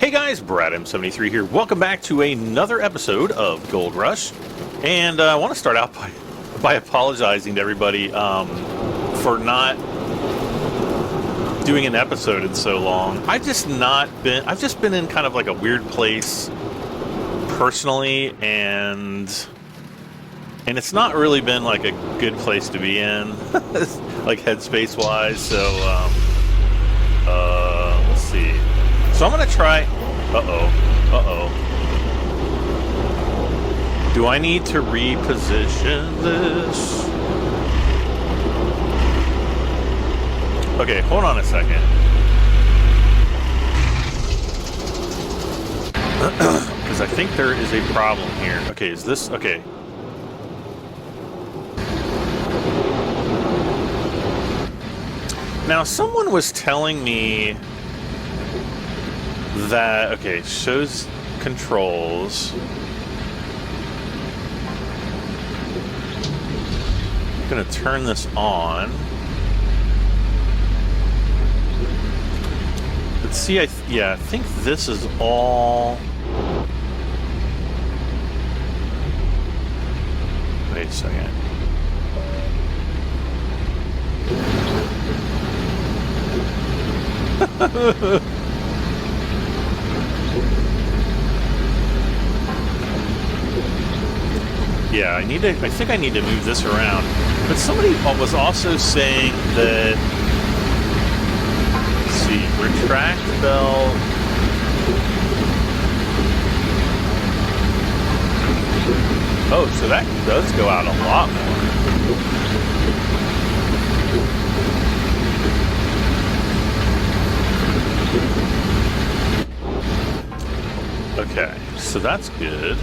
Hey guys, Brad M73 here. Welcome back to another episode of Gold Rush. And I want to start out by apologizing to everybody for not doing an episode in so long. I've just been in kind of like a weird place personally, and it's not really been like a good place to be in, like headspace wise. So let's see. So I'm gonna try. Do I need to reposition this? Okay, hold on a second. Because I think there is a problem here. Okay, is this okay? Now, someone was telling me that, okay, shows controls. I'm gonna turn this on. Let's see, I think this is all. Wait a second. Yeah, I think I need to move this around. But somebody was also saying that, let's see, retract belt. Oh, so that does go out a lot more. Okay, so that's good.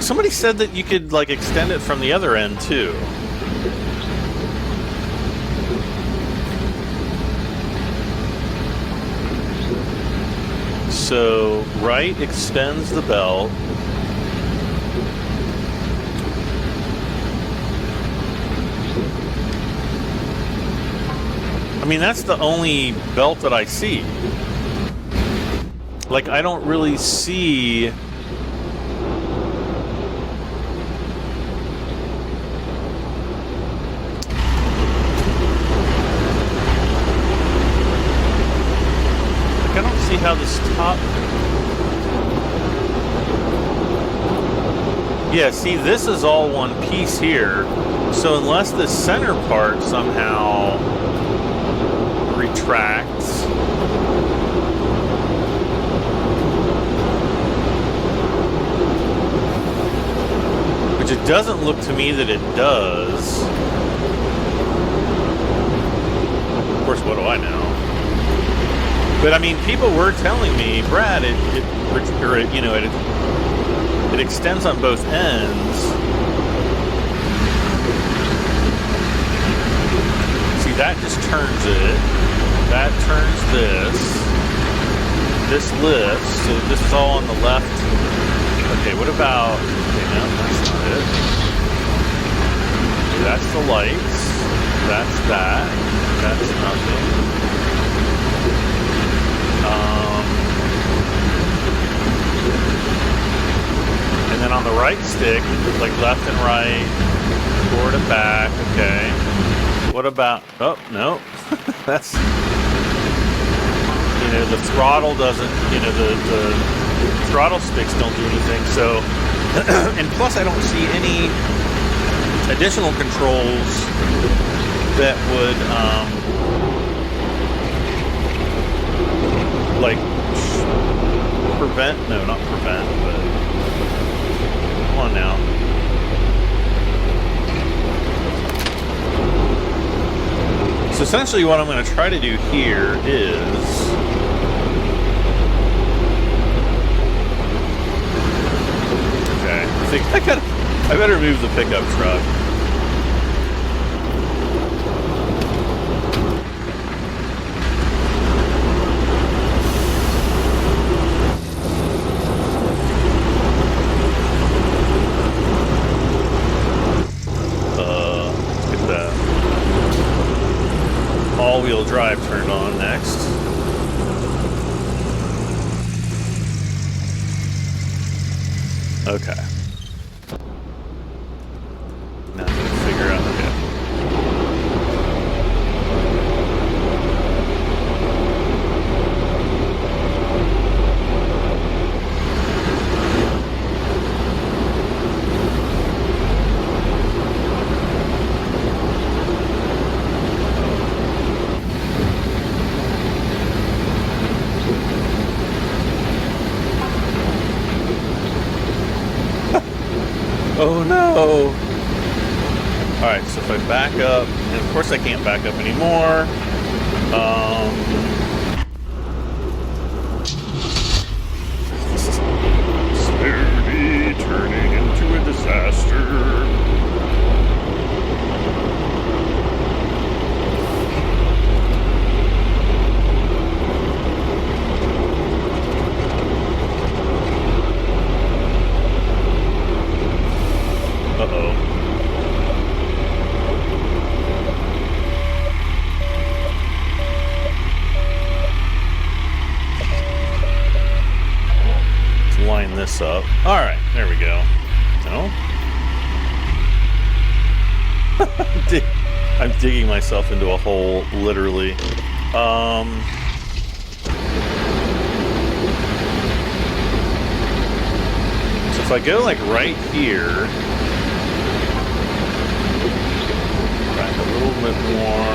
Somebody said that you could like extend it from the other end too. So right extends the belt. I mean, that's the only belt that I see. Like, I don't really see. Like, I don't see how this top. Yeah, see, this is all one piece here. So unless the center part somehow retracts. It doesn't look to me that it does. Of course, what do I know? But I mean, people were telling me, Brad, it extends on both ends. See, that just turns it. That turns this. This lifts. So this is all on the left. Okay, what about? Okay, no, that's not it. That's the lights. That's that. That's nothing. And then on the right stick, like left and right, forward and back. Okay. What about? Oh no, that's. The throttle doesn't. The throttle sticks don't do anything. So. And plus, I don't see any additional controls that would, like, prevent, no, not prevent, but, come on now. So essentially what I'm going to try to do here is, I better move the pickup truck. Look at that. All-wheel drive turned on next. Okay. Now I'm gonna figure out. Okay. Oh no! Alright, so if I back up, and of course I can't back up anymore. Slowly turning into a disaster. This up. All right, there we go. No, I'm digging myself into a hole, literally. So if I go like right here, back a little bit more.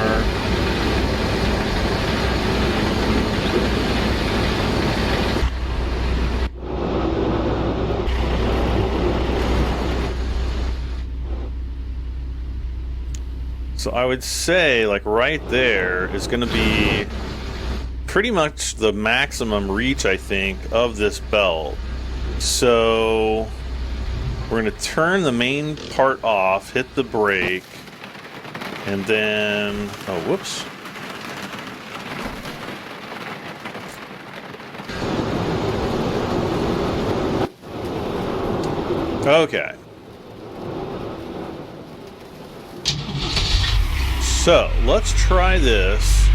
So I would say, like, right there is going to be pretty much the maximum reach, I think, of this belt. So we're going to turn the main part off, hit the brake, and then... Oh, whoops. Okay. So, let's try this.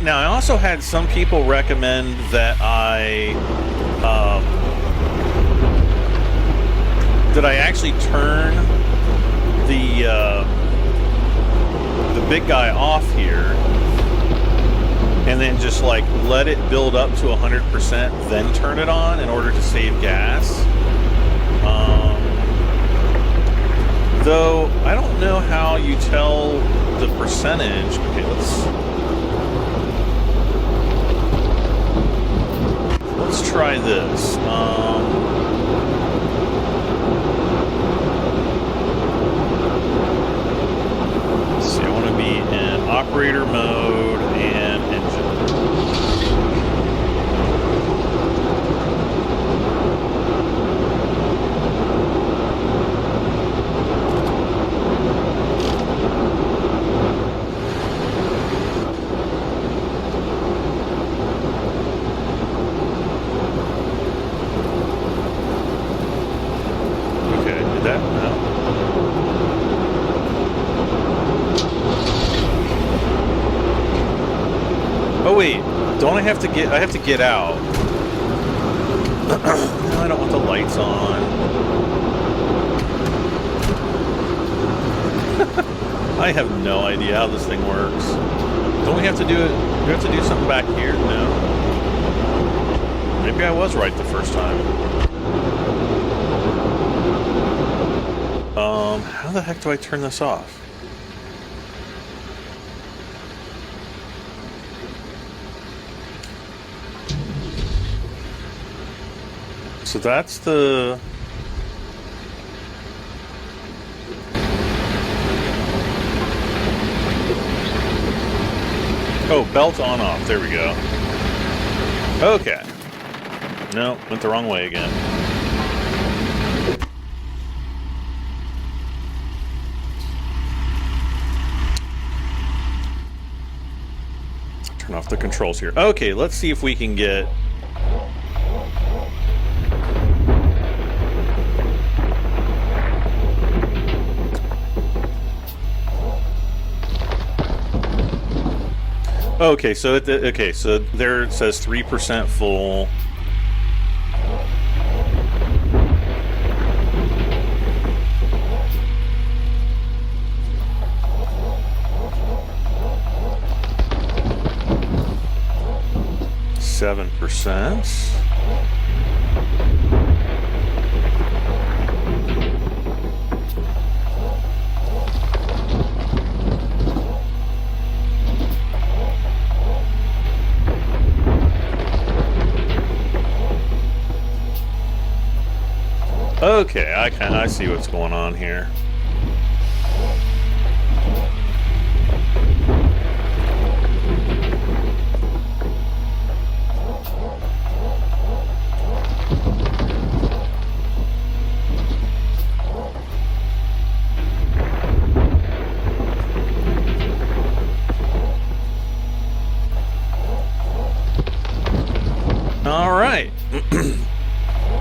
Now, I also had some people recommend that I actually turn the big guy off here, and then just like let it build up to 100%, then turn it on in order to save gas. Though I don't know how you tell the percentage. Okay, let's try this. Let's see, I want to be in operator mode and engine. Okay, did that? No. Oh wait, don't I have to get? I have to get out. No, I don't want the lights on. I have no idea how this thing works. Don't we have to do it? Do we have to do something back here? No. Maybe I was right the first time. How the heck do I turn this off? So that's the... Oh, belt on off. There we go. Okay. No, went the wrong way again. Turn off the controls here. Okay, let's see if we can get... Okay, so okay, so there it says 3% full. %. Okay, I see what's going on here. All right.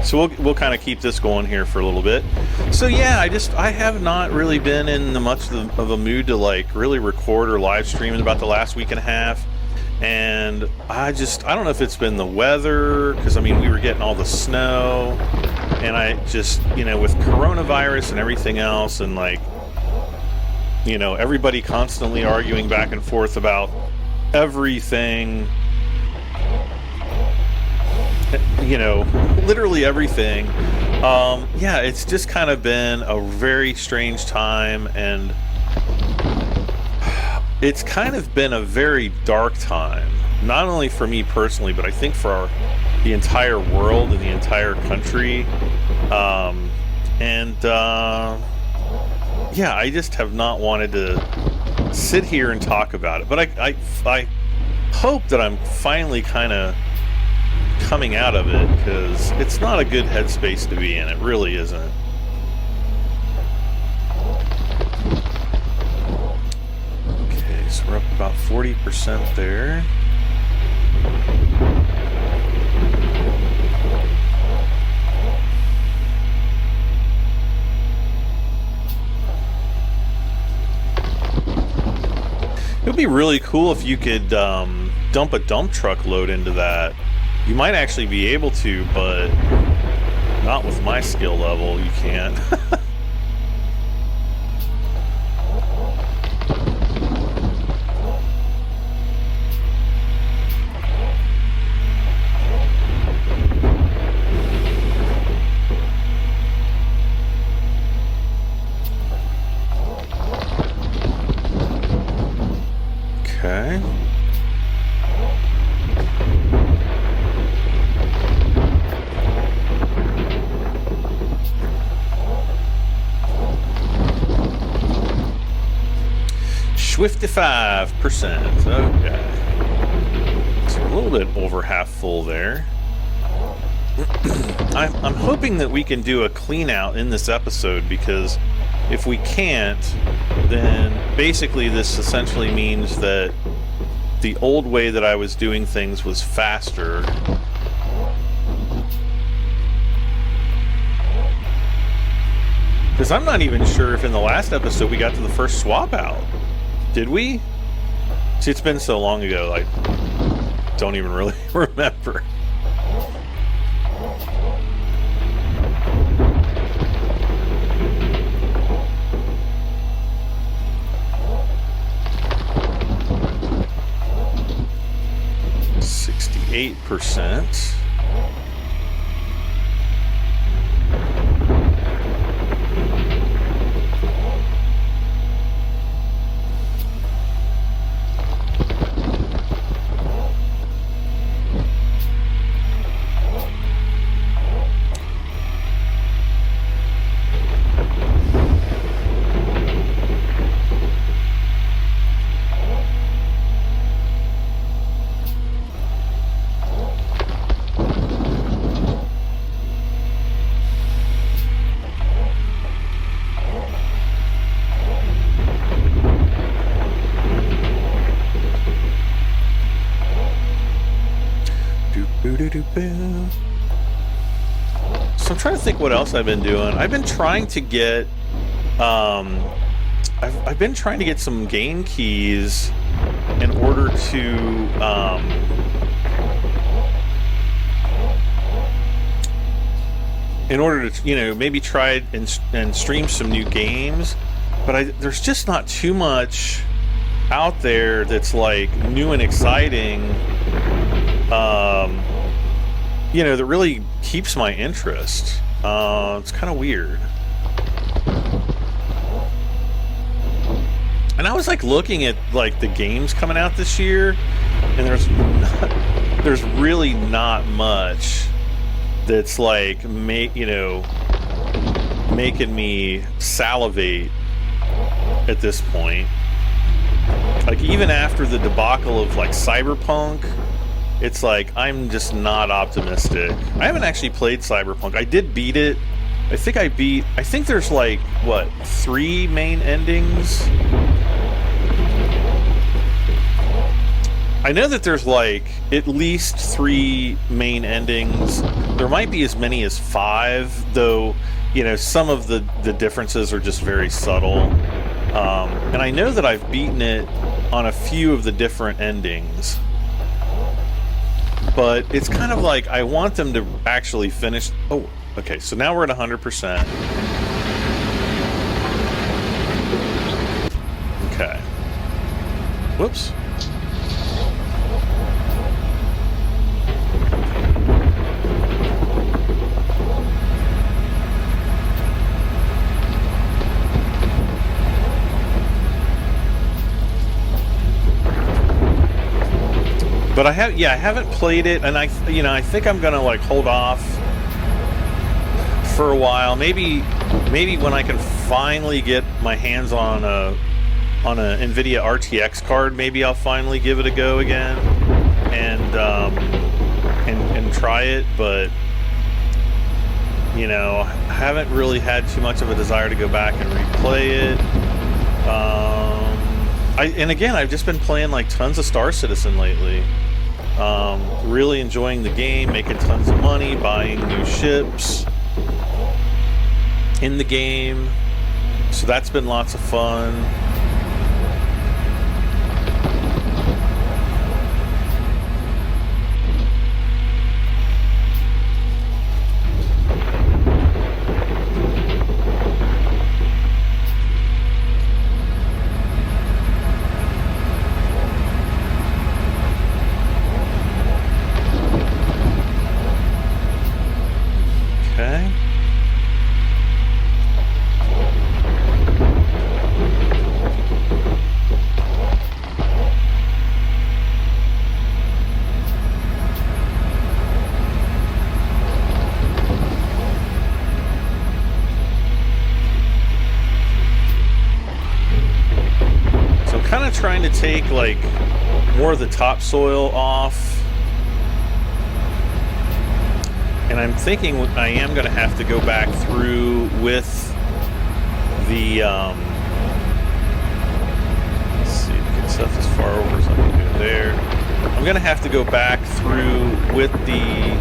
So we'll kind of keep this going here for a little bit. So yeah, I have not really been in much of a mood to like really record or live stream in about the last week and a half. And I don't know if it's been the weather, because I mean we were getting all the snow, and I just, you know, with coronavirus and everything else, and like, you know, everybody constantly arguing back and forth about everything. You know, literally everything. Yeah, it's just kind of been a very strange time, and it's kind of been a very dark time, not only for me personally, but I think for the entire world and the entire country. Yeah, I just have not wanted to sit here and talk about it, but I hope that I'm finally kind of coming out of it, because it's not a good headspace to be in. It really isn't. Okay, so we're up about 40% there. It would be really cool if you could dump a dump truck load into that. You might actually be able to, but not with my skill level, you can't. Okay. $55%. Okay. So a little bit over half full there. I'm hoping that we can do a clean out in this episode, because if we can't, then basically this essentially means that the old way that I was doing things was faster. Because I'm not even sure if in the last episode we got to the first swap out. Did we? See, it's been so long ago, I don't even really remember. %. So I'm trying to think what else I've been doing. I've been trying to get I've been trying to get some gain keys in order to you know, maybe try and stream some new games, but there's just not too much out there that's like new and exciting, you know, that really keeps my interest. It's kind of weird. And I was like looking at like the games coming out this year, and there's really not much that's like you know, making me salivate at this point. Like even after the debacle of like Cyberpunk, it's like I'm just not optimistic. I haven't actually played Cyberpunk. I did beat it. I think there's like what, 3 main endings? I know that there's like at least 3 main endings. There might be as many as 5, though, you know, some of the differences are just very subtle. And I know that I've beaten it on a few of the different endings. But it's kind of like I want them to actually finish. Oh, okay, so now we're at 100%. Okay. Whoops. But I haven't played it, and I think I'm gonna like hold off for a while. Maybe when I can finally get my hands on a NVIDIA RTX card, maybe I'll finally give it a go again and try it. But you know, I haven't really had too much of a desire to go back and replay it. And again, I've just been playing like tons of Star Citizen lately. Really enjoying the game, making tons of money, buying new ships in the game. So that's been lots of fun. Trying to take like more of the topsoil off, and I'm thinking I am going to have to go back through with the let's see, get stuff as far over as I can do there. I'm going to have to go back through with the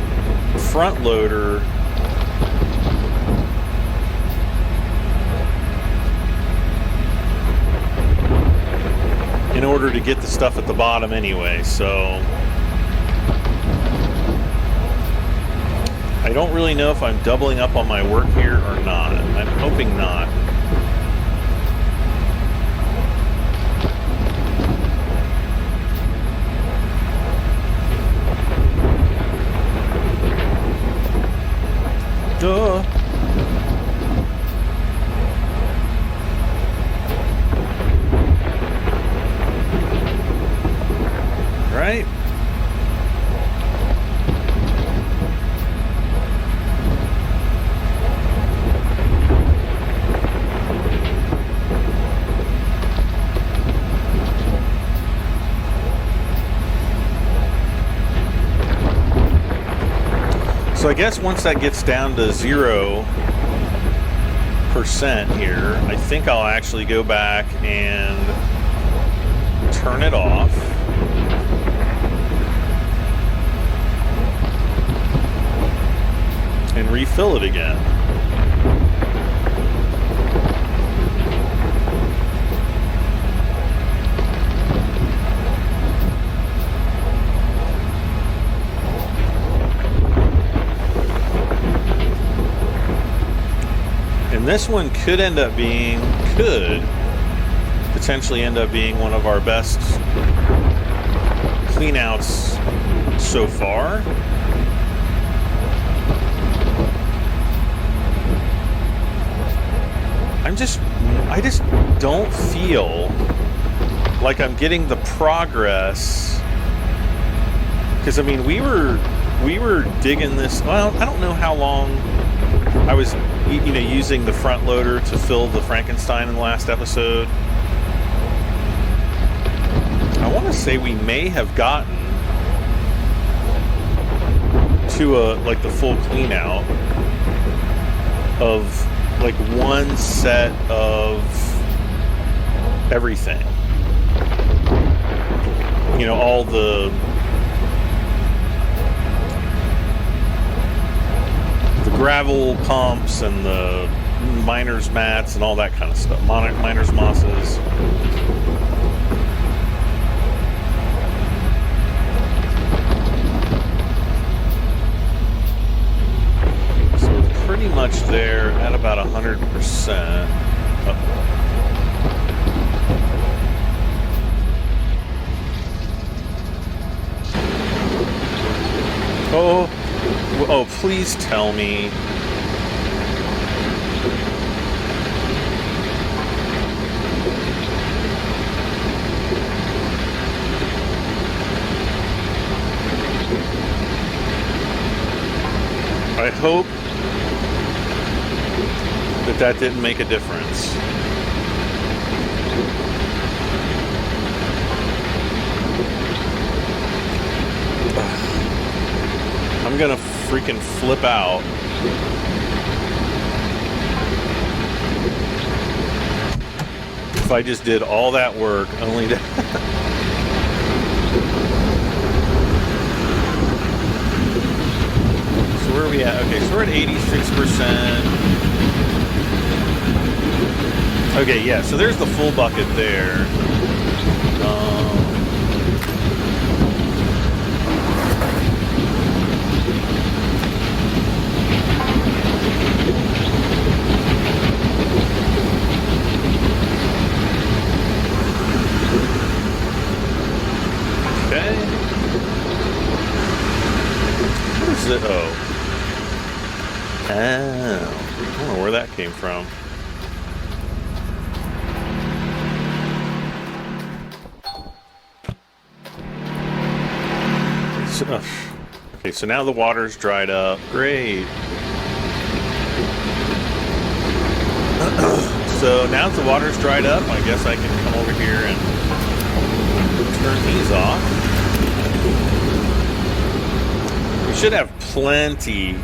front loader in order to get the stuff at the bottom anyway, so I don't really know if I'm doubling up on my work here or not. I'm hoping not. Duh. Right? So I guess once that gets down to 0% here, I think I'll actually go back and turn it off. And refill it again. And this one could potentially end up being one of our best cleanouts so far. I just don't feel like I'm getting the progress, because I mean we were digging this. Well, I don't know how long I was using the front loader to fill the Frankenstein in the last episode. I want to say we may have gotten to like the full clean out of like one set of everything. All the gravel pumps and the miner's mats and all that kind of stuff. Miner's mosses. So we're pretty much there at about 100%. Oh, please tell me. I hope that didn't make a difference. I'm gonna freaking flip out. If I just did all that work only to... So where are we at? Okay, so we're at 86%. Okay, yeah, so there's the full bucket there. I don't know where that came from. Okay, so now the water's dried up. Great. So now that the water's dried up, I guess I can come over here and turn these off. We should have plenty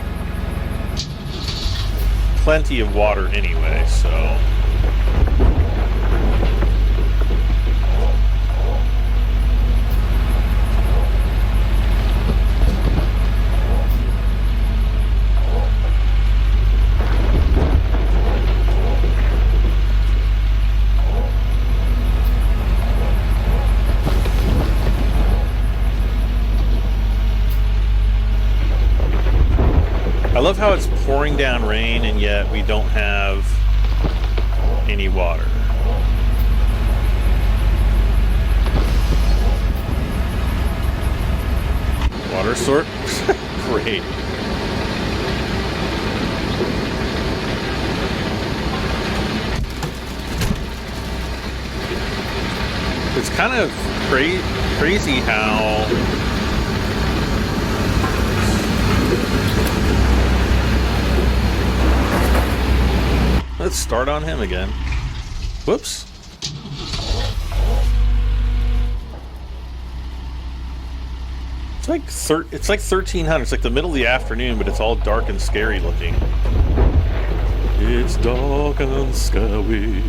of water anyway, so... I love how it's pouring down rain and yet we don't have any water. Water sort? Great. It's kind of crazy how... Let's start on him again. Whoops. It's like 1300. It's like the middle of the afternoon, but it's all dark and scary looking. It's dark and scary.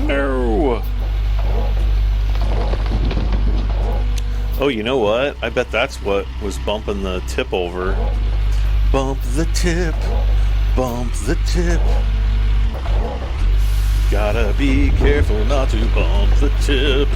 No. Oh, you know what? I bet that's what was bumping the tip over. Bump the tip. Bump the tip. Gotta be careful not to bump the tip.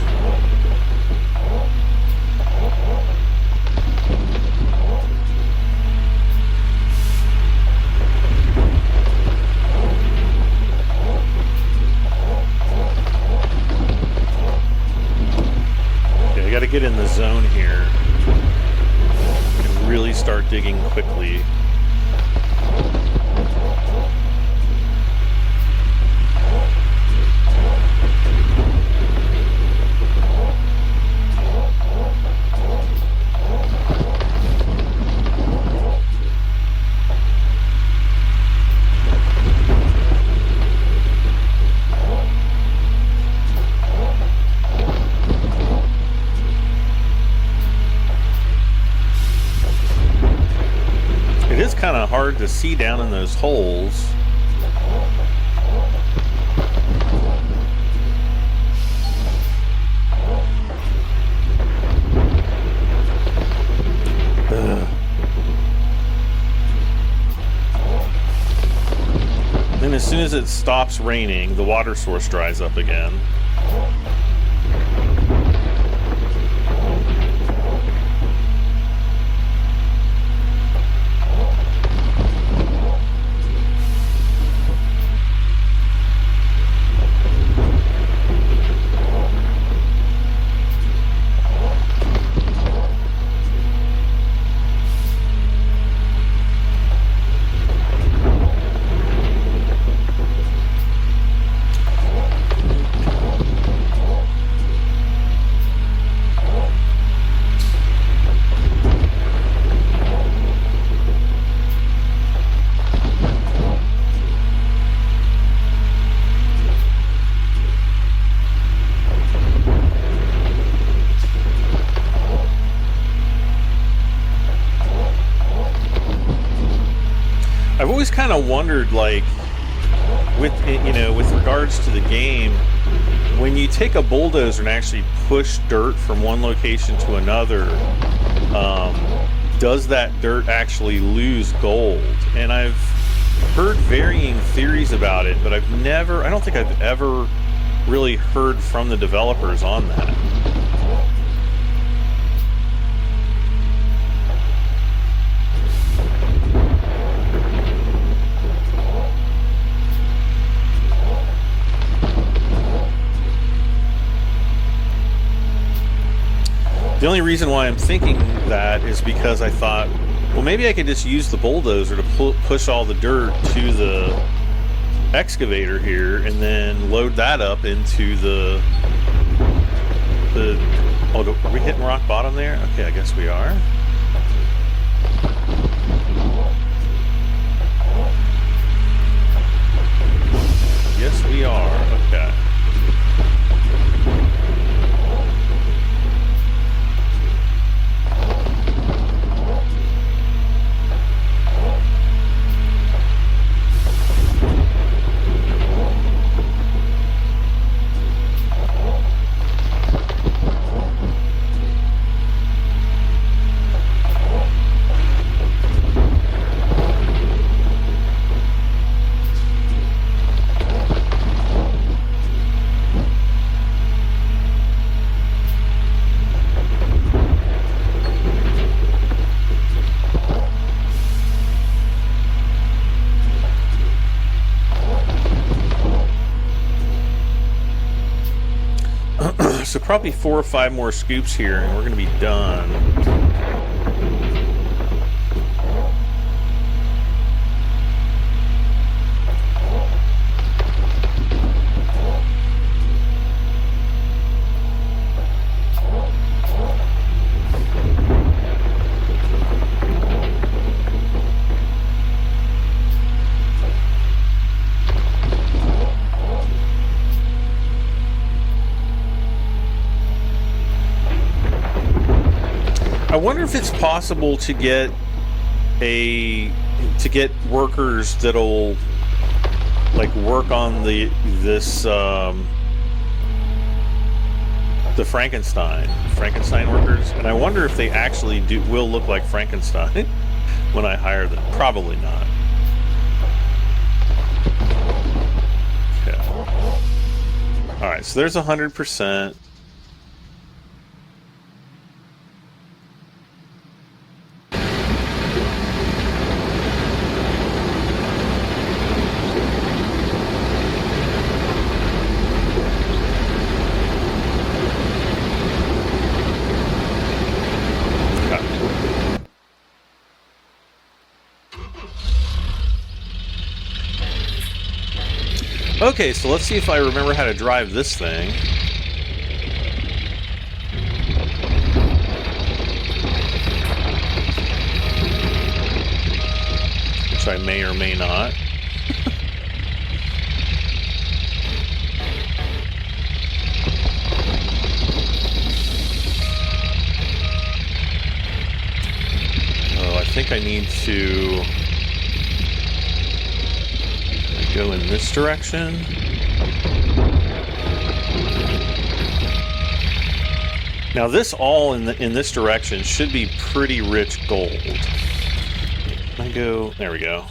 to get in the zone here and really start digging quickly. It is kind of hard to see down in those holes. Then as soon as it stops raining, the water source dries up again. I've always kind of wondered, like, with regards to the game, when you take a bulldozer and actually push dirt from one location to another, does that dirt actually lose gold? And I've heard varying theories about it, but I don't think I've ever really heard from the developers on that. The only reason why I'm thinking that is because I thought, well, maybe I could just use the bulldozer to push all the dirt to the excavator here and then load that up into the oh, are we hitting rock bottom there? Okay, I guess we are. Yes, we are. Okay. So probably 4 or 5 more scoops here and we're going to be done. I wonder if it's possible to get workers that'll like work on the Frankenstein workers, and I wonder if they actually will look like Frankenstein when I hire them. Probably not. Okay. All right, so there's 100%. Okay, so let's see if I remember how to drive this thing. Which I may or may not. Oh, I think I need to go in this direction. Now this all in this direction should be pretty rich gold. I go, there we go.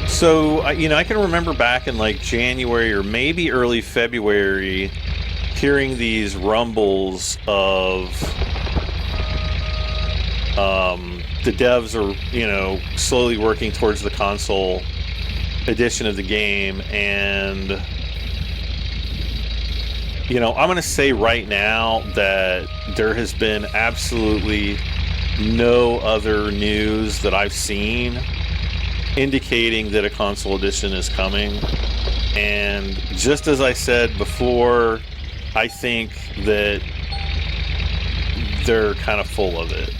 So, you know, I can remember back in like January or maybe early February hearing these rumbles of the devs are, you know, slowly working towards the console edition of the game. And, you know, I'm going to say right now that there has been absolutely no other news that I've seen indicating that a console edition is coming. And just as I said before, I think that they're kind of full of it.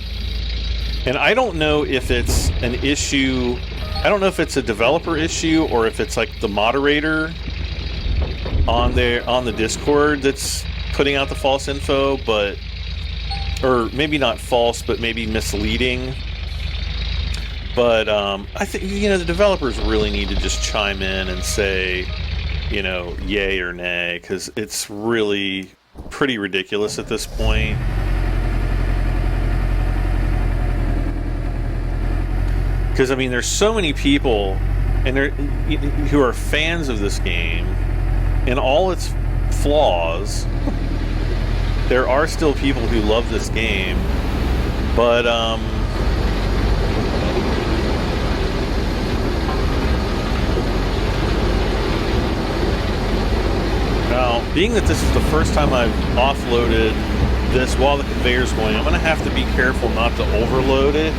And I don't know if it's an issue, I don't know if it's a developer issue or if it's like the moderator on the Discord that's putting out the false info, but, or maybe not false, but maybe misleading. But I think, you know, the developers really need to just chime in and say, you know, yay or nay, because it's really pretty ridiculous at this point. Because, I mean, there's so many people and who are fans of this game and all its flaws. There are still people who love this game, but now, being that this is the first time I've offloaded this while the conveyor's going, I'm going to have to be careful not to overload it.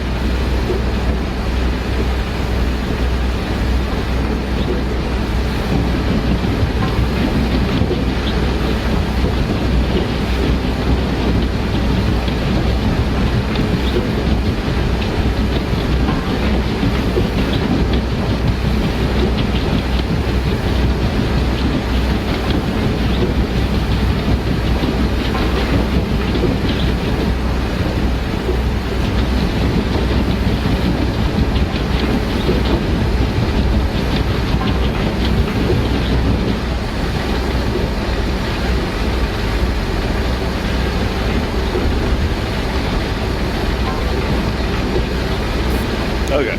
Okay.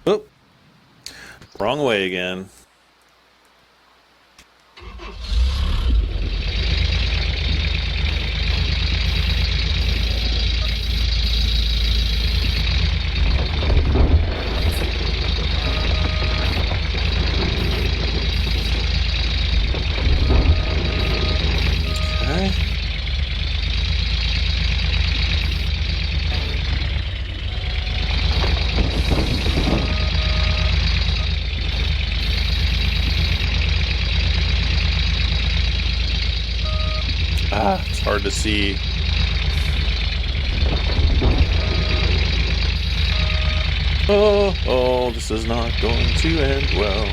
Oh, wrong way again. It's hard to see. Oh, this is not going to end well.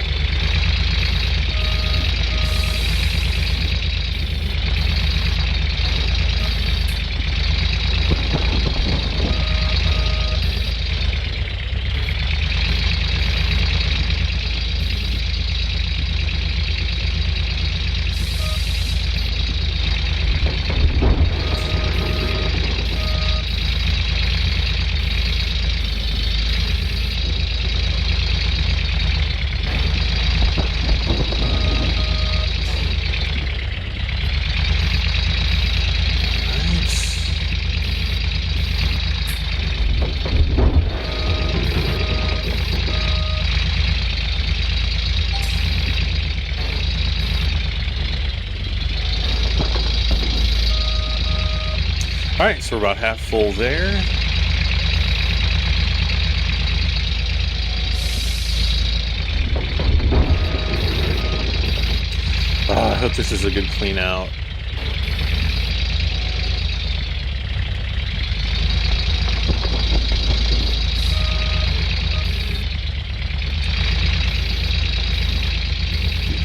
Alright, so we're about half full there. I hope this is a good clean out.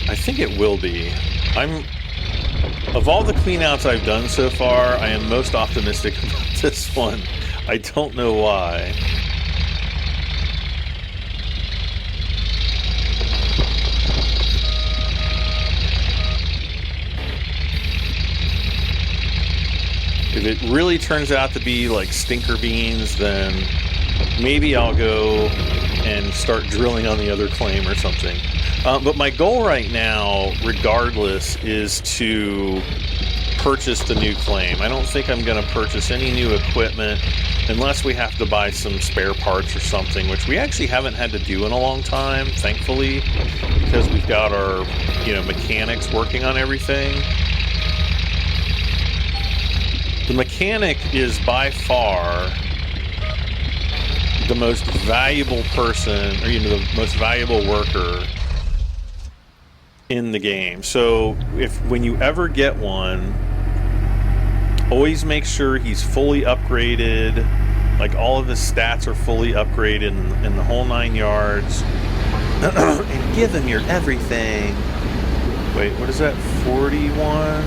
I think it will be. Of all the cleanouts I've done so far, I am most optimistic about this one. I don't know why. If it really turns out to be like stinker beans, then maybe I'll go and start drilling on the other claim or something. But my goal right now, regardless, is to purchase the new claim. I don't think I'm going to purchase any new equipment unless we have to buy some spare parts or something, which we actually haven't had to do in a long time, thankfully, because we've got our, mechanics working on everything. The mechanic is by far the most valuable person, or the most valuable worker in the game. So when you ever get one, always make sure he's fully upgraded, like all of his stats are fully upgraded in the whole 9 yards, and give him your everything. Wait, what is that? 41?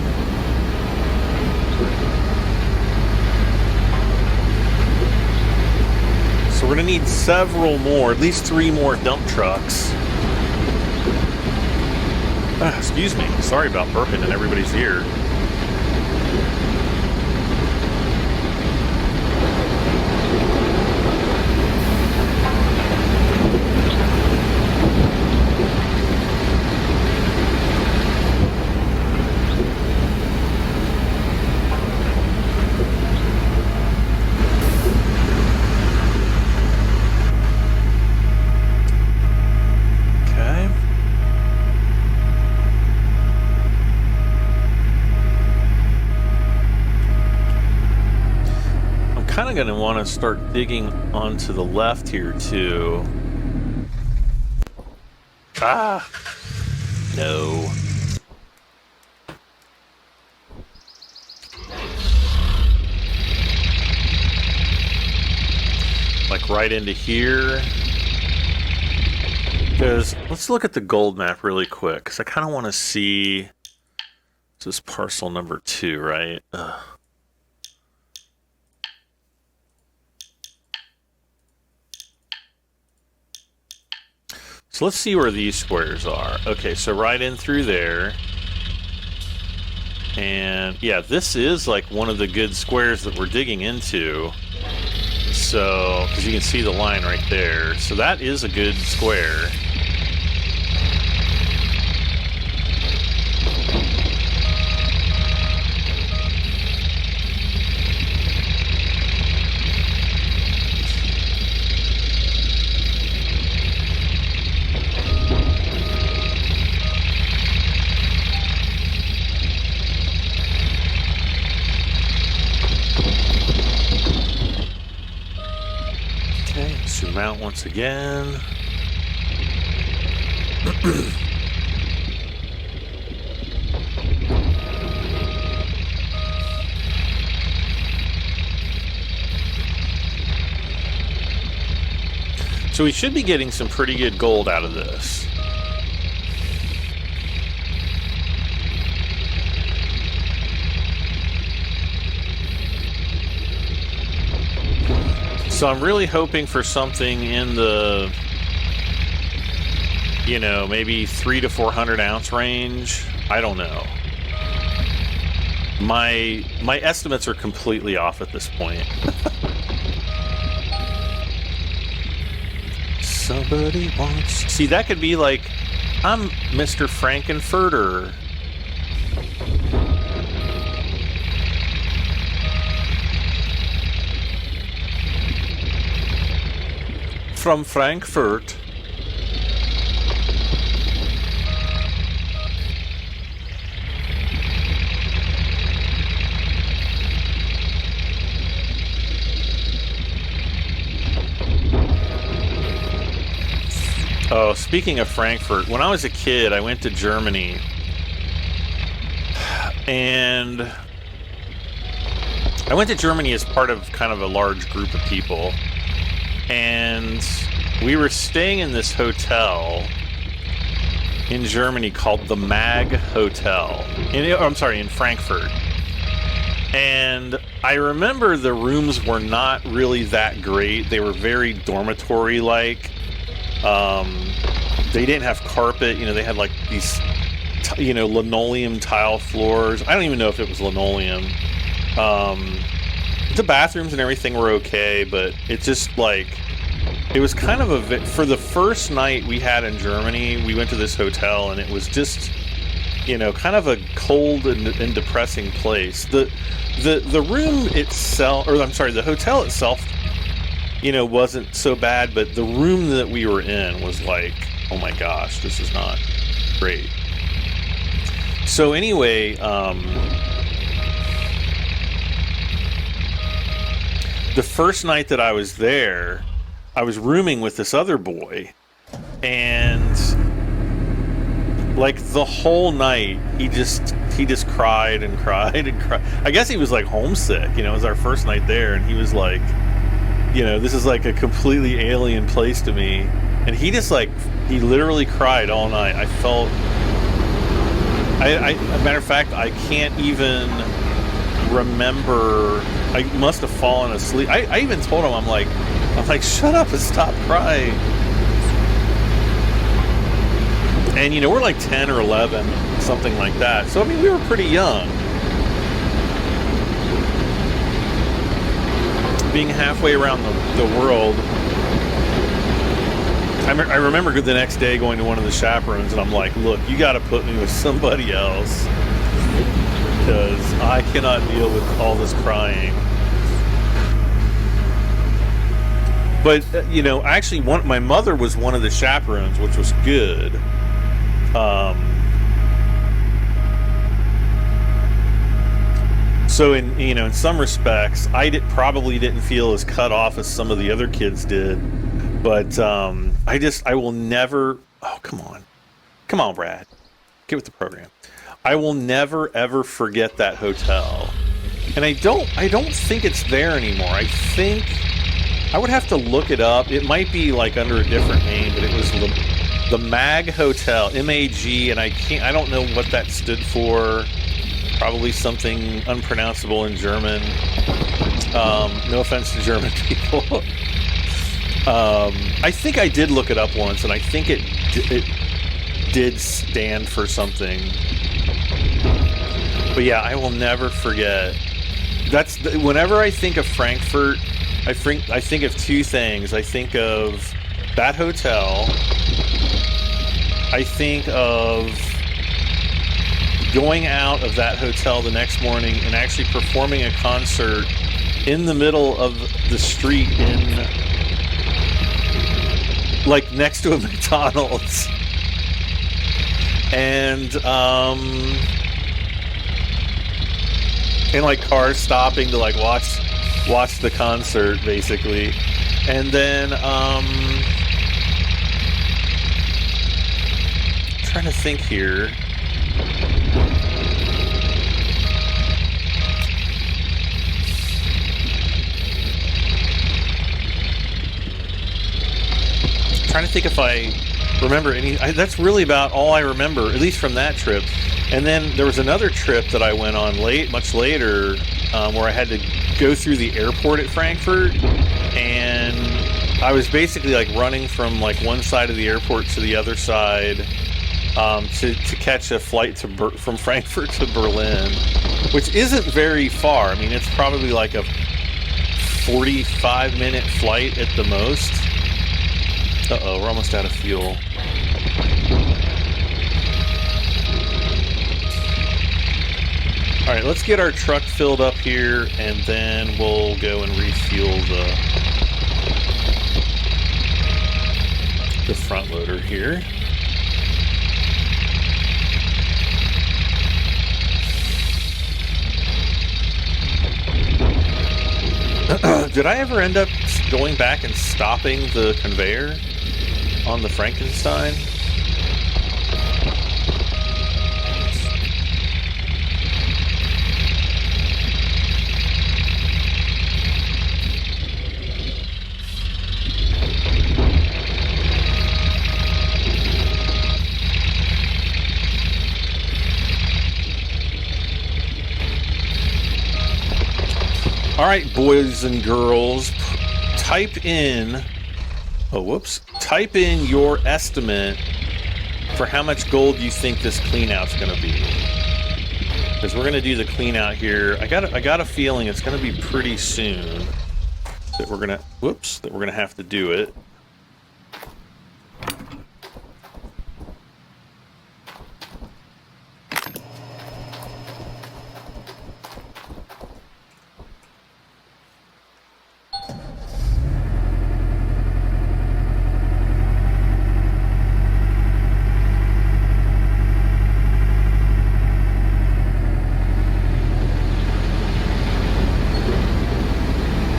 So we're gonna need several more, at least 3 more dump trucks. Excuse me. Sorry about burping in everybody's ear. Going to want to start digging onto the left here too. No. Like right into here. Because let's look at the gold map really quick, because I kind of want to see. This is parcel number 2, right? So let's see where these squares are. Okay, so right in through there. And yeah, this is like one of the good squares that we're digging into. So, because you can see the line right there. So that is a good square. Zoom out once again. So we should be getting some pretty good gold out of this. So I'm really hoping for something in the, maybe 300 to 400 ounce range. I don't know. My estimates are completely off at this point. Somebody wants... See, that could be like, I'm Mr. Frankenfurter. From Frankfurt. speaking of Frankfurt, when I was a kid, I went to Germany, and I went to Germany as part of kind of a large group of people, and we were staying in this hotel in Germany called the Mag Hotel. In Frankfurt. And I remember the rooms were not really that great. They were very dormitory-like. They didn't have carpet. You know, they had like these, linoleum tile floors. I don't even know if it was linoleum. The bathrooms and everything were okay, but it just like, it was kind of for the first night we had in Germany, we went to this hotel and it was just, kind of a cold and depressing place. The room itself, the hotel itself, wasn't so bad, but the room that we were in was like, oh my gosh, this is not great. So anyway, the first night that I was there, I was rooming with this other boy, and like the whole night he just cried and cried and cried. I guess he was like homesick. It was our first night there, and he was like, this is like a completely alien place to me. And he just like, he literally cried all night. I felt, a matter of fact, I can't even remember. I must have fallen asleep. I even told him, I'm like, shut up and stop crying. And, we're like 10 or 11, something like that. So, I mean, we were pretty young. Being halfway around the world, I remember the next day going to one of the chaperones, and I'm like, look, you got to put me with somebody else, because I cannot deal with all this crying. But, actually, my mother was one of the chaperones, which was good. So in some respects, I probably didn't feel as cut off as some of the other kids did, but I will never. Oh, come on, Brad, get with the program. I will never ever forget that hotel, and I don't think it's there anymore. I think I would have to look it up. It might be like under a different name, but it was the Mag Hotel, M-A-G, and I don't know what that stood for. Probably something unpronounceable in German. No offense to German people. I think I did look it up once, and I think it did stand for something. But yeah, I will never forget. Whenever I think of Frankfurt, I think of two things. I think of that hotel. I think of going out of that hotel the next morning and actually performing a concert in the middle of the street like next to a McDonald's. And like cars stopping to like watch the concert, basically. And then trying to think here. Trying to think if I remember any. That's really about all I remember, at least from that trip. And then there was another trip that I went on much later, where I had to go through the airport at Frankfurt, and I was basically like running from like one side of the airport to the other side, to catch a flight from Frankfurt to Berlin, which isn't very far. I mean, it's probably like a 45-minute flight at the most. Uh-oh, we're almost out of fuel. Alright, let's get our truck filled up here, and then we'll go and refuel the front loader here. Did I ever end up going back and stopping the conveyor? on the Frankenstein. All right, boys and girls, type in, type in your estimate for how much gold you think this clean out's going to be. Because we're going to do the clean out here. I got a feeling it's going to be pretty soon that we're going to have to do it.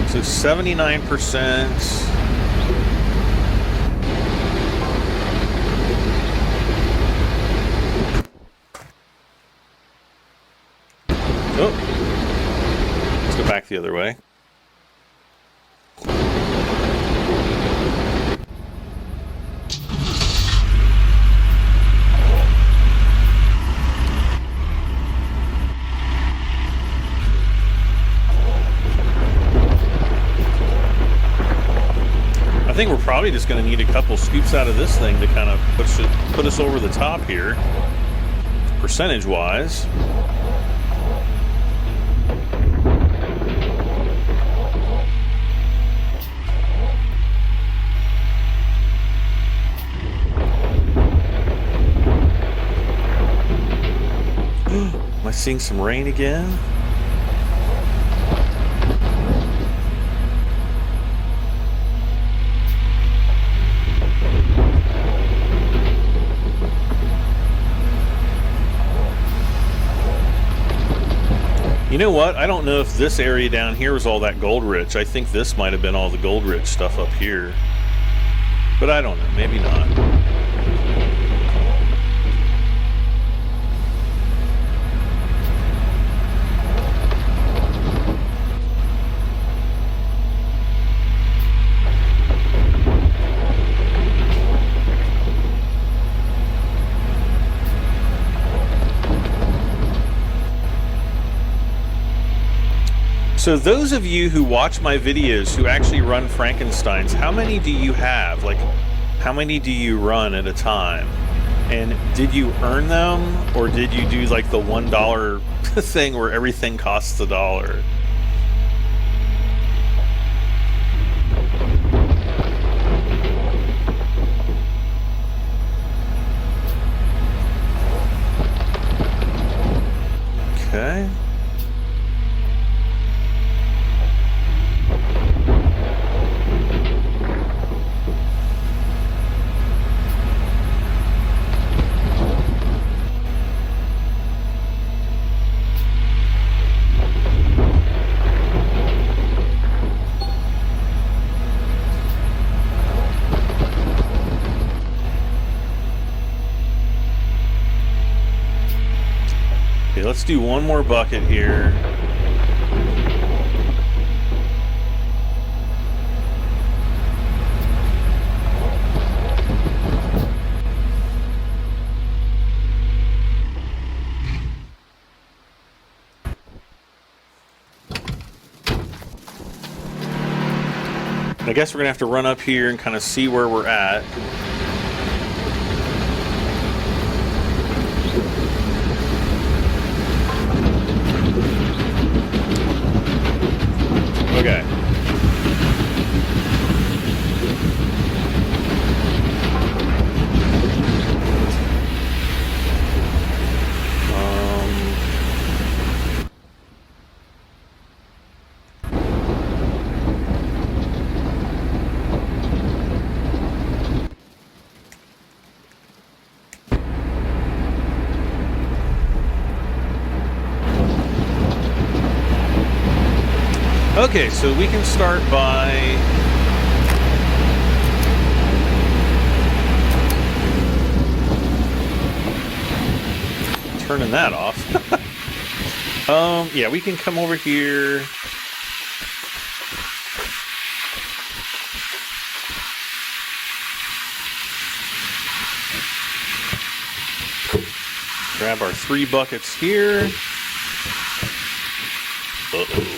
So 79%. Oh, let's go back the other way. I think we're probably just going to need a couple scoops out of this thing to kind of put us over the top here, percentage-wise. Am I seeing some rain again? You know what? I don't know if this area down here was all that gold rich. I think this might have been all the gold rich stuff up here. But I don't know. Maybe not. So those of you who watch my videos who actually run Frankensteins, how many do you have? Like, how many do you run at a time? And did you earn them, or did you do like the $1 thing where everything costs $1? Okay. Let's do one more bucket here. I guess we're gonna have to run up here and kind of see where we're at. Okay. Okay, so we can start by turning that off. Yeah, we can come over here. Grab our 3 buckets here. Uh-oh.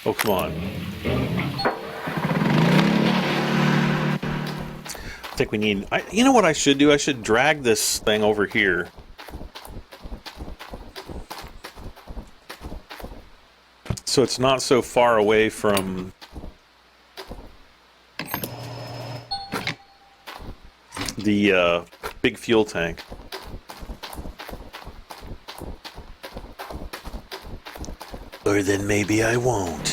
Oh, come on. I think we need... you know what I should do? I should drag this thing over here. So it's not so far away from... the big fuel tank. Or then maybe I won't.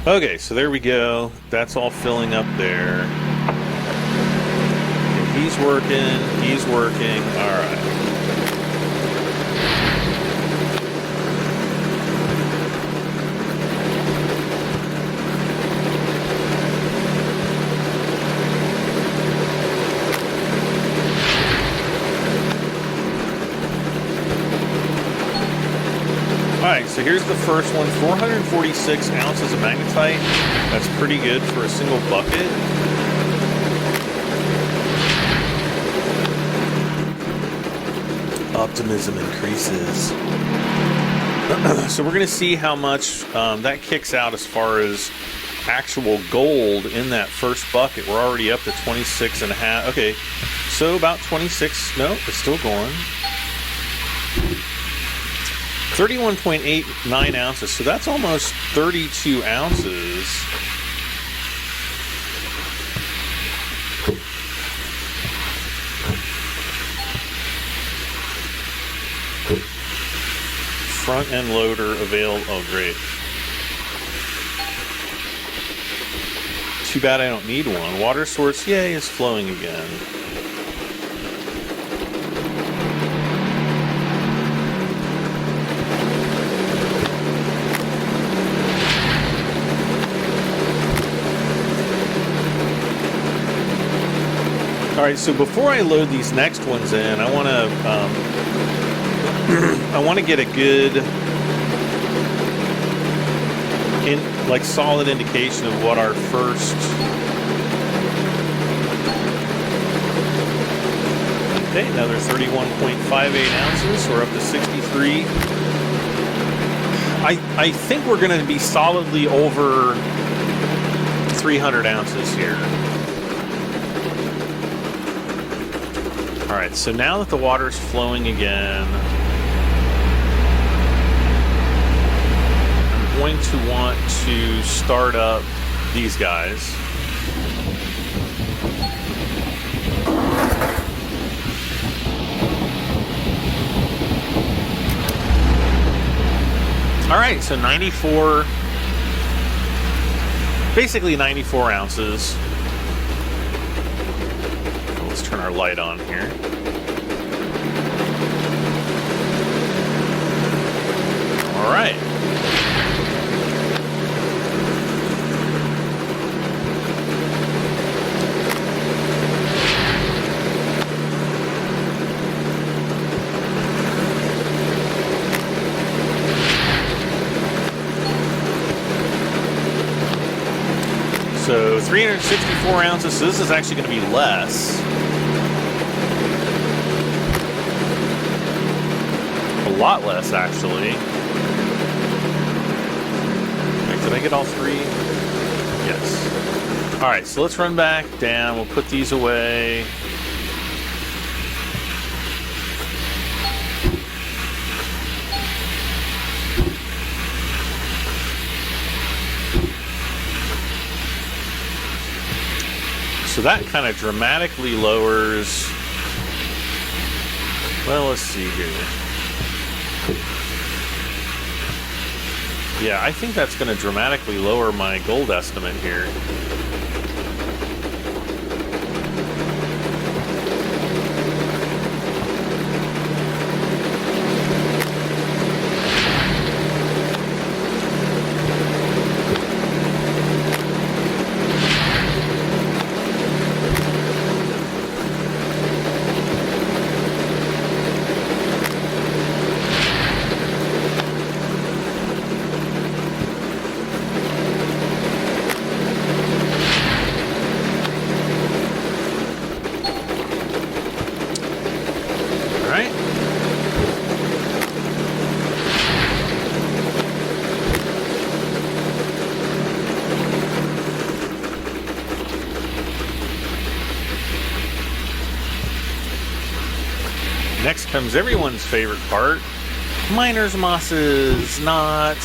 Okay, so there we go. That's all filling up there. He's working. He's working. All right. Alright, so here's the first one, 446 ounces of magnetite. That's pretty good for a single bucket. Optimism increases. So we're going to see how much that kicks out as far as actual gold in that first bucket. We're already up to 26 and a half. Okay, so about 26. No, it's still going. 31.89 ounces, so that's almost 32 ounces. Front end loader available. Oh, great. Too bad I don't need one. Water source, yay, is flowing again. All right, so before I load these next ones in, I want to get a good, solid indication of what our first. Okay, another 31.58 ounces. We're up to 63. I think we're going to be solidly over 300 ounces here. Alright, so now that the water's flowing again, I'm going to want to start up these guys. Alright, so 94, basically 94 ounces. Let's turn our light on here. All right. So 364 ounces, so this is actually going to be less. lot less, actually. Wait, did I get all three? Yes. All right, so let's run back down. We'll put these away. So that kind of dramatically lowers. Well, let's see here. Yeah, I think that's going to dramatically lower my gold estimate here. Next comes everyone's favorite part, miner's mosses, not.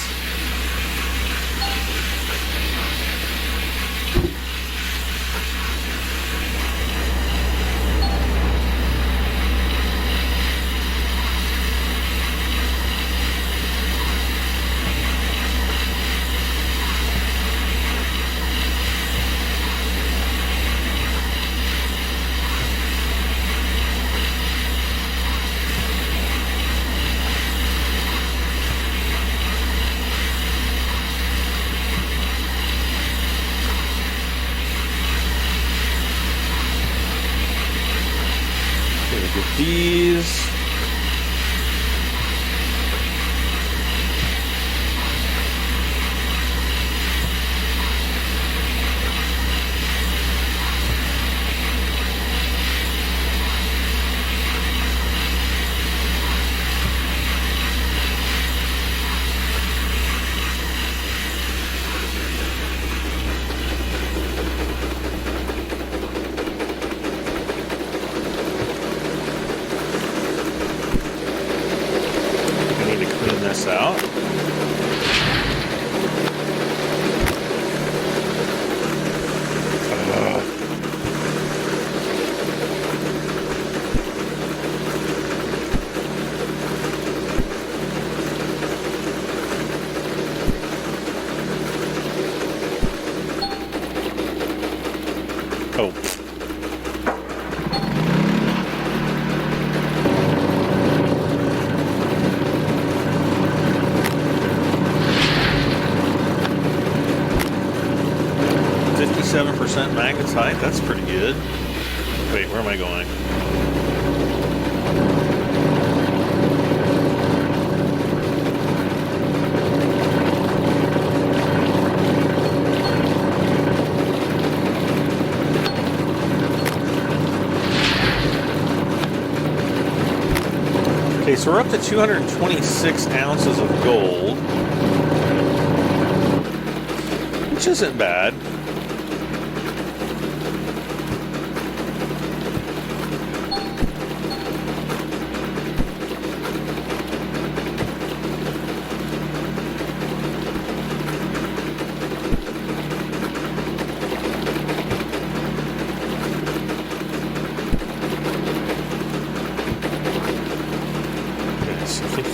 These. Out. Oh. Magnetite, that's pretty good. Wait, where am I going? Okay, so we're up to 226 ounces of gold, which isn't bad.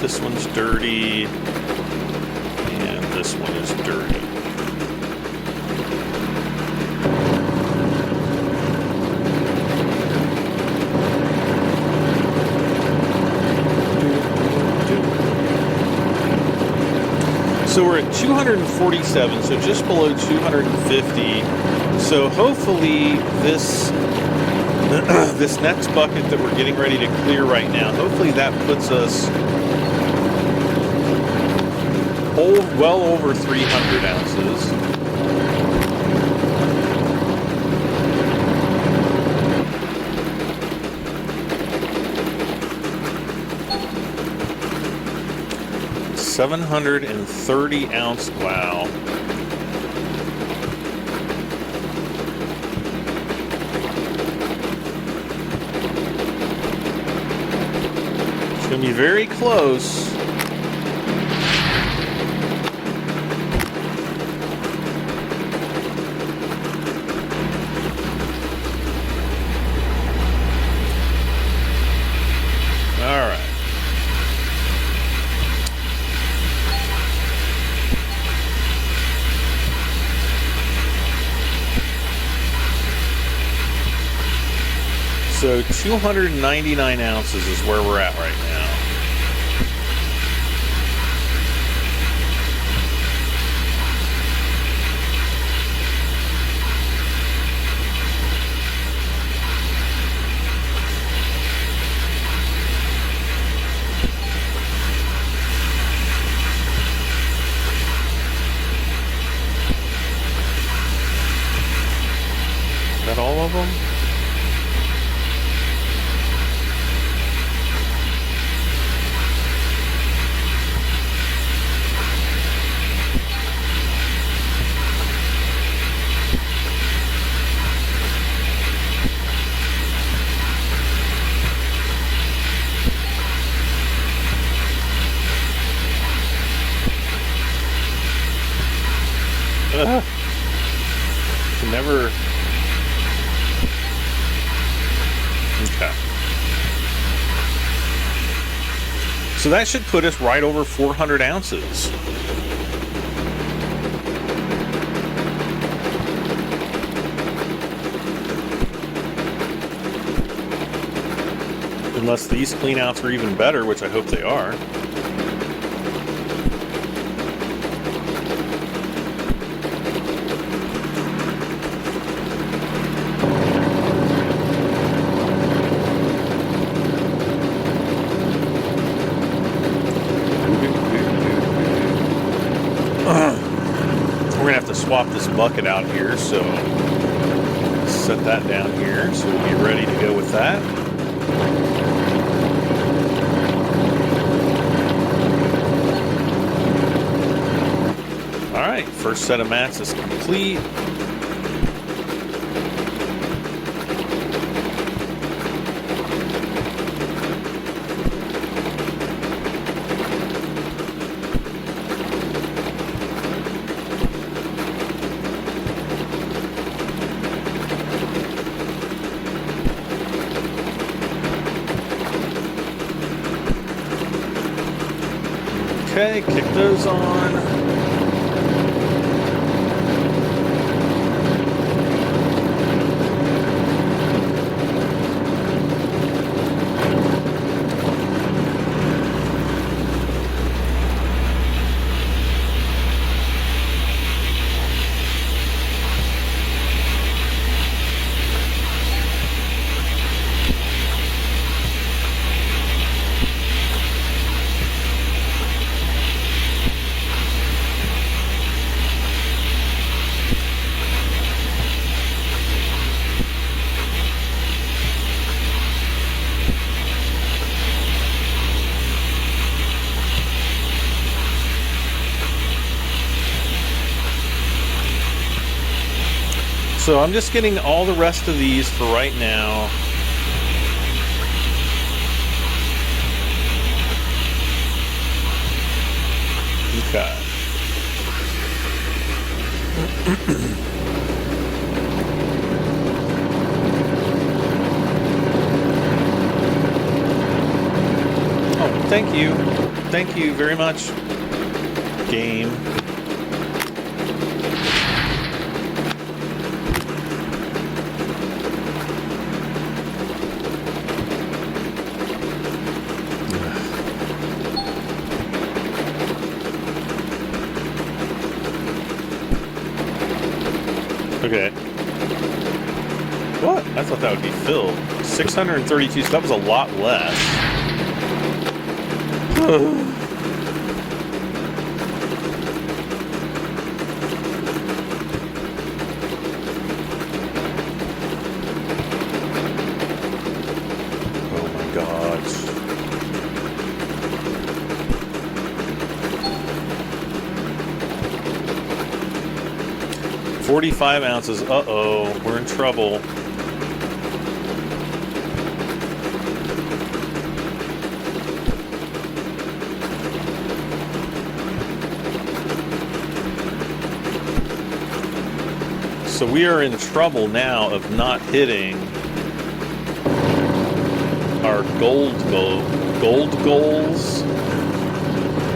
This one's dirty, and this one is dirty. So we're at 247, so just below 250. So hopefully this this next bucket that we're getting ready to clear right now, hopefully that puts us well over 300 ounces. 730 ounce. Wow. It's going to be very close. All right. So 299 ounces is where we're at right now. Is that all of them? Can never. Okay. So that should put us right over 400 ounces. Unless these cleanouts are even better, which I hope they are. Swap this bucket out here, so set that down here so we'll be ready to go with that. Alright, first set of mats is complete. Okay, kick those on. So I'm just getting all the rest of these for right now. Okay. Oh, thank you. Thank you very much, game. Okay. What? I thought that would be filled. 632, so that was a lot less. Oh my gosh. 45 ounces. Uh-oh, we're in trouble. So we are in trouble now of not hitting our gold goals.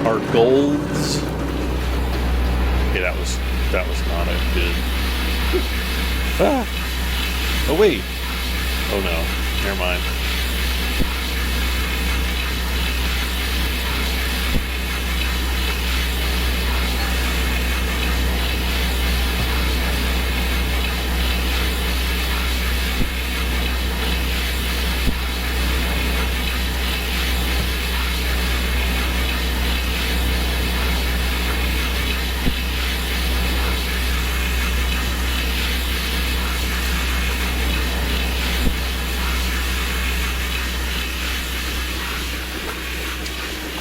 Our golds. Okay, that was not a good. Ah. Oh wait. Oh no. Never mind.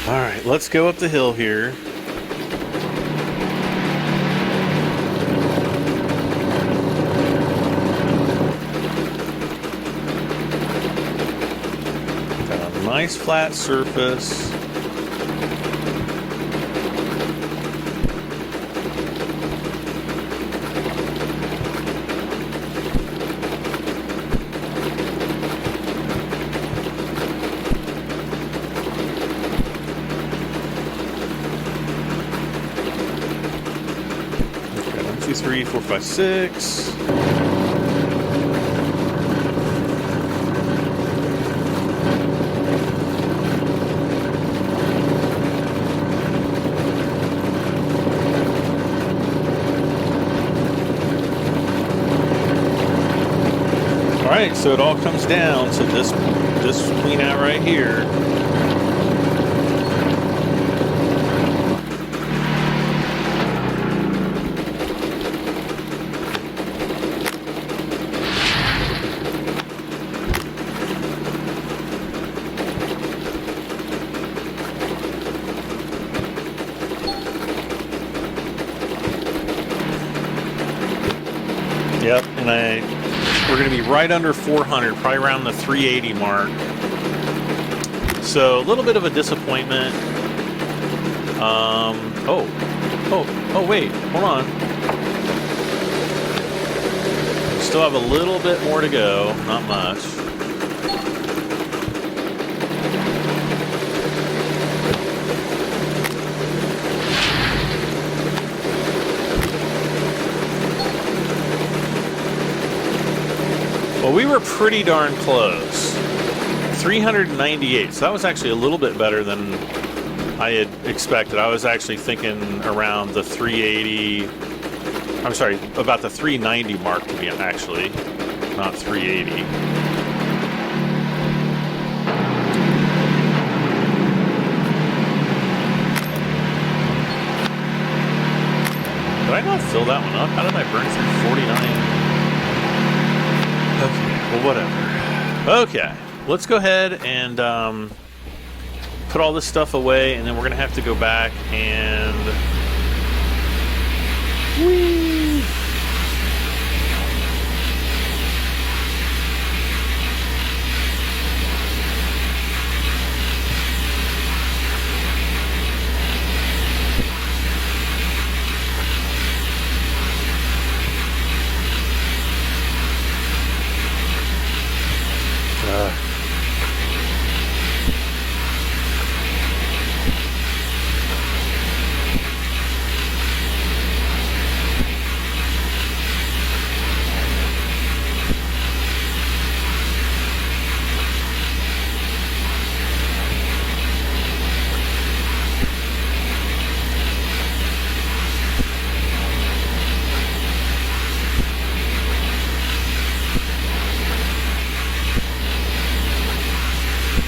Alright, let's go up the hill here. Got a nice flat surface. Okay, 1, 2, 3, 4, 5, 6. Alright, so it all comes down to this queen out right here. Yep, and we're going to be right under 400, probably around the 380 mark. So a little bit of a disappointment. Oh, wait, hold on. Still have a little bit more to go, not much. Well, we were pretty darn close. 398, so that was actually a little bit better than I had expected. I was actually thinking around the 380, I'm sorry, about the 390 mark to be actually, not 380. Did I not fill that one up? How did I burn through 49? Okay, well, whatever. Okay, let's go ahead and put all this stuff away, and then we're going to have to go back and... Whee!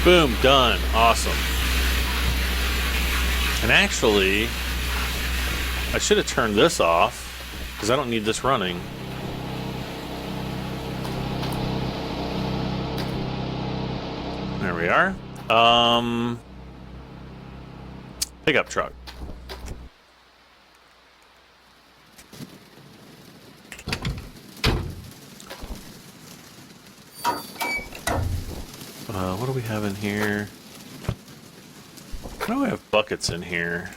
Boom, done. Awesome. And actually, I should have turned this off because I don't need this running. There we are. Pickup truck. What do we have in here? Why do I have buckets in here?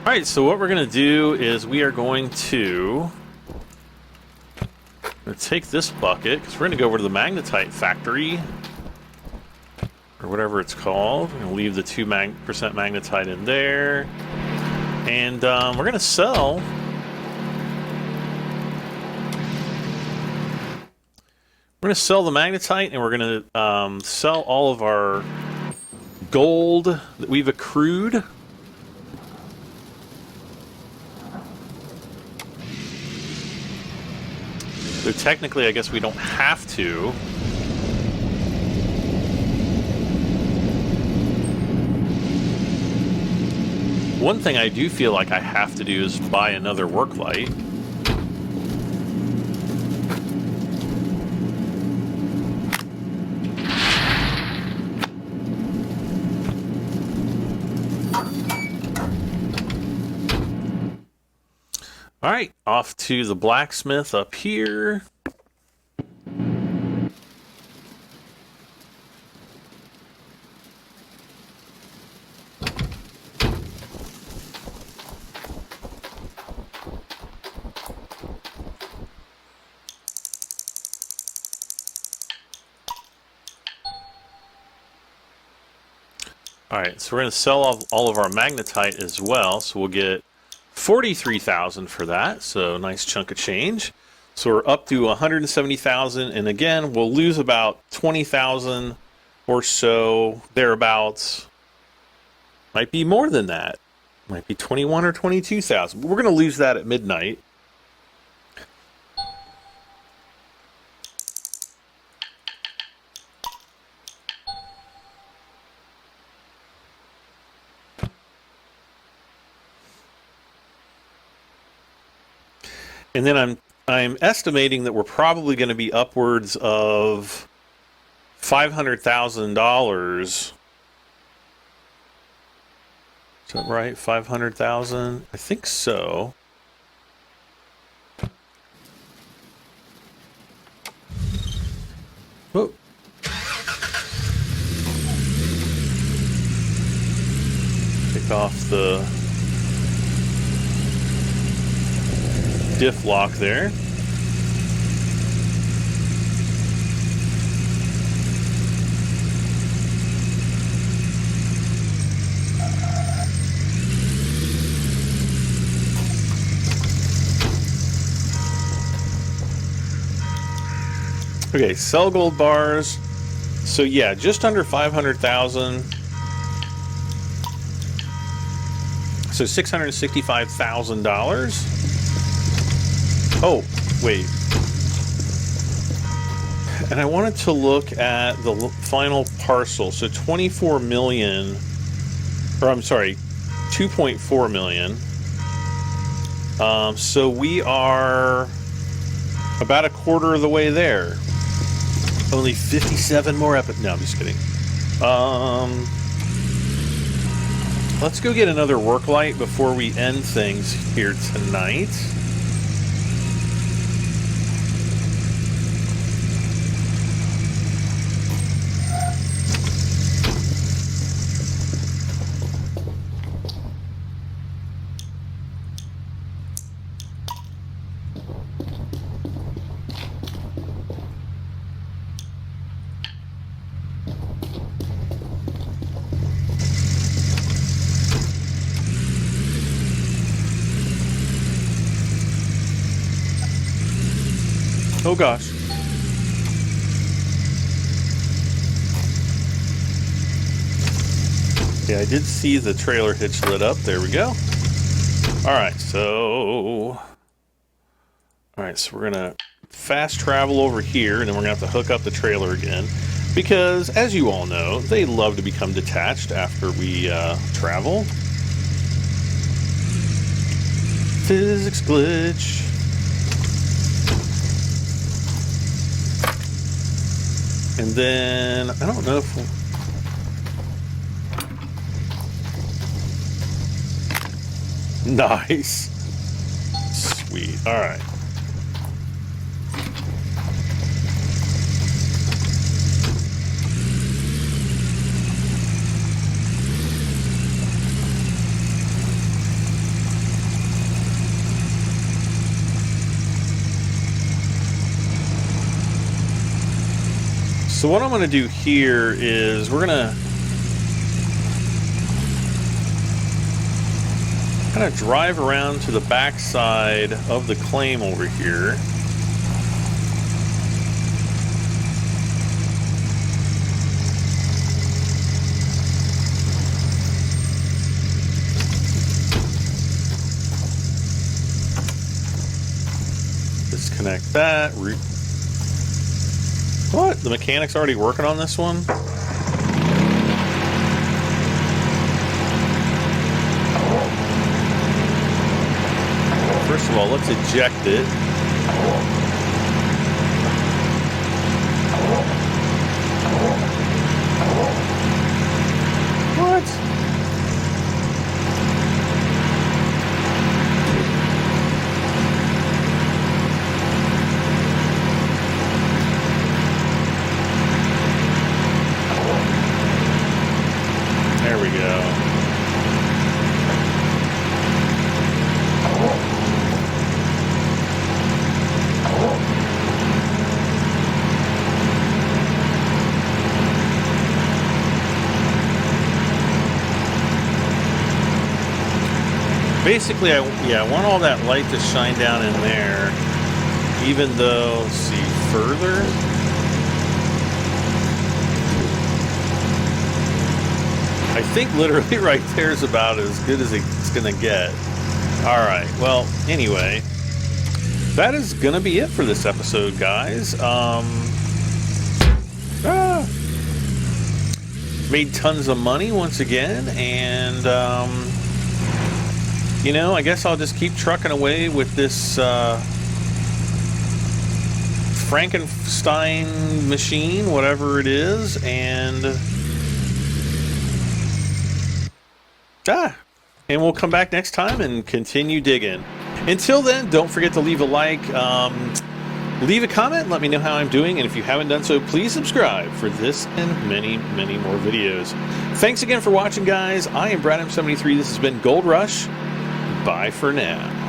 Alright, so what we're going to do is we are going to take this bucket, because we're going to go over to the magnetite factory, or whatever it's called. We're going to leave the 2% magnetite in there, and we're going to sell... We're going to sell the magnetite, and we're going to sell all of our gold that we've accrued. So technically, I guess we don't have to. One thing I do feel like I have to do is buy another work light. All right, off to the blacksmith up here. All right, so we're going to sell off all of our magnetite as well, so we'll get 43,000 for that, so nice chunk of change. So we're up to 170,000, and again, we'll lose about 20,000 or so, thereabouts. Might be more than that. Might be 21 or 22,000. We're going to lose that at midnight. And then I'm estimating that we're probably going to be upwards of $500,000. Is that right? 500,000? I think so. Whoa. Take off the diff lock there. Okay, sell gold bars. So yeah, just under 500,000. So $665,000. Oh, wait. And I wanted to look at the final parcel. So 24 million, or I'm sorry, 2.4 million. So we are about a quarter of the way there. Only 57 more No, I'm just kidding. Let's go get another work light before we end things here tonight. Oh gosh. Yeah, I did see the trailer hitch lit up. There we go. Alright, so we're gonna fast travel over here, and then we're gonna have to hook up the trailer again. Because, as you all know, they love to become detached after we travel. Physics glitch. And then, I don't know if... Nice. Sweet. All right. So what I'm going to do here is we're going to kind of drive around to the back side of the claim over here. Disconnect that. What? The mechanic's already working on this one? First of all, let's eject it. What? There we go. Basically, I want all that light to shine down in there, even though, let's see, further. I think literally right there is about as good as it's going to get. All right, well, anyway, that is going to be it for this episode, guys. Made tons of money once again, and you know, I guess I'll just keep trucking away with this Frankenstein machine, whatever it is, and we'll come back next time and continue digging. Until then, don't forget to leave a like, leave a comment, let me know how I'm doing, and if you haven't done so, please subscribe for this and many, many more videos. Thanks again for watching, guys. I am Brad M73. This has been Gold Rush. Bye for now.